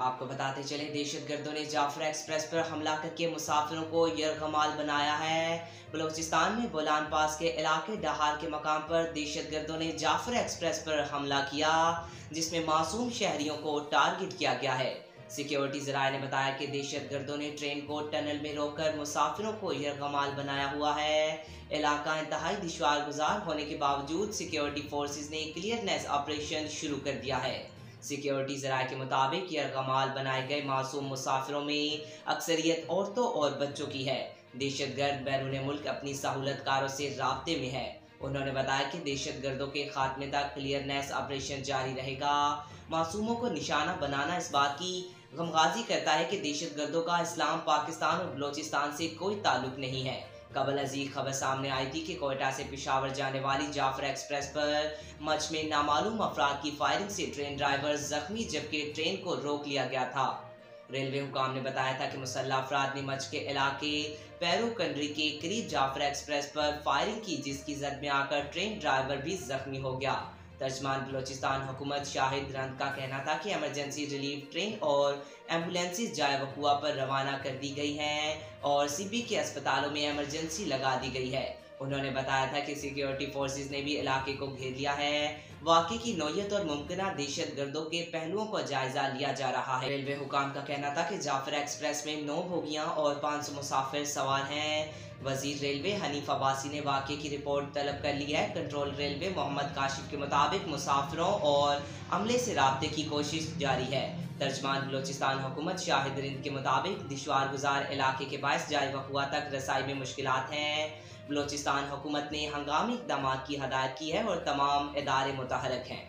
आपको बताते चले, दहशत गर्दों ने जाफरा एक्सप्रेस पर हमला करके मुसाफिरों को यरगमाल बनाया है। बलूचिस्तान में बोलान पास के इलाके डहार के मकाम पर दहशत गर्दों ने जाफरा एक्सप्रेस पर हमला किया, जिसमें मासूम शहरियों को टारगेट किया गया है। सिक्योरिटी ज़राए ने बताया कि दहशत गर्दों ने ट्रेन को टनल में रोककर मुसाफिरों को यरगमाल बनाया हुआ है। इलाका इंतहाई दुश्वार गुजार होने के बावजूद सिक्योरिटी फोर्सेज ने क्लियरनेस ऑपरेशन शुरू कर दिया है। सिक्योरिटी ज़राए के मुताबिक यरगमाल बनाए गए मासूम मुसाफिरों में अक्सरियत औरतों और बच्चों की है। दहशत गर्द बैरून मुल्क अपनी सहूलतकारों से राब्ते में है। उन्होंने बताया कि दहशत गर्दों के खात्मे तक क्लियरनेस ऑपरेशन जारी रहेगा। मासूमों को निशाना बनाना इस बात की गमगाजी करता है कि दहशत गर्दों का इस्लाम पाकिस्तान और बलोचिस्तान से कोई ताल्लुक नहीं है। कबल अजीज खबर सामने आई थी कि कोयटा से पेशावर जाने वाली जाफरा एक्सप्रेस पर मच में नामालूम अफराद की फायरिंग से ट्रेन ड्राइवर जख्मी, जबकि ट्रेन को रोक लिया गया था। रेलवे हुकाम ने बताया था कि मुसल्लह अफराद ने मच के इलाके पैरो कंड्री के करीब जाफरा एक्सप्रेस पर फायरिंग की, जिसकी जद में आकर ट्रेन ड्राइवर भी जख्मी हो गया। तर्जमान बलोचिस्तान हुकूमत शाहिद रंद का कहना था कि इमरजेंसी रिलीफ ट्रेन और एम्बुलेंसेज जाए वकुआ पर रवाना कर दी गई हैं और सीबी के अस्पतालों में इमरजेंसी लगा दी गई है। उन्होंने बताया था कि सिक्योरिटी फोर्सेज ने भी इलाके को घेर लिया है। वाक़े की नौयत और मुमकिना दहशत गर्दों के पहलुओं का जायजा लिया जा रहा है। रेलवे हुकाम का कहना था कि जाफरा एक्सप्रेस में 9 बोगियां और 500 मुसाफिर सवार हैं। वजीर रेलवे हनीफ अब्बासी ने वाक़े की रिपोर्ट तलब कर ली है। कंट्रोल रेलवे मोहम्मद काशिफ के मुताबिक मुसाफिरों और अमले से राब्ते की कोशिश जारी है। तर्जमान बलोचिस्तान हुकूमत शाहिद रंद के मुताबिक दुश्वार गुजार इलाके के बायस जाए वकुआ तक रसाई में मुश्किलात हैं। बलोचिस्तान हुकूमत ने हंगामी इक़दामात की हदायत की है और तमाम इदारे मुतहरक हैं।